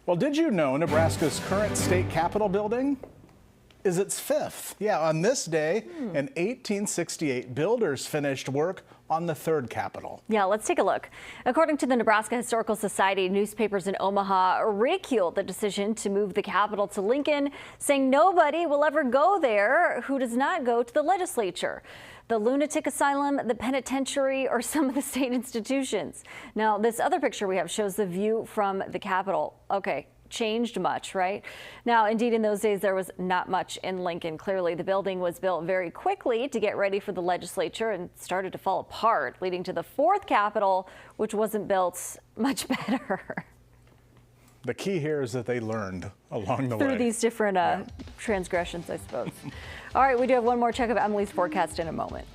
Well, did you know Nebraska's current state capitol building is its fifth? Yeah, on this day in 1868, builders finished work on the third capitol. Yeah, let's take a look. According to the Nebraska Historical Society, newspapers in Omaha ridiculed the decision to move the capitol to Lincoln, saying nobody will ever go there who does not go to the legislature, the lunatic asylum, the penitentiary, or some of the state institutions. Now, this other picture we have shows the view from the capitol. Okay. Changed much, right? Now, indeed, in those days, there was not much in Lincoln. Clearly, the building was built very quickly to get ready for the legislature and started to fall apart, leading to the fourth capitol, which wasn't built much better. The key here is that they learned along the way. Through these different transgressions, I suppose. All right, we do have one more check of Emily's forecast in a moment.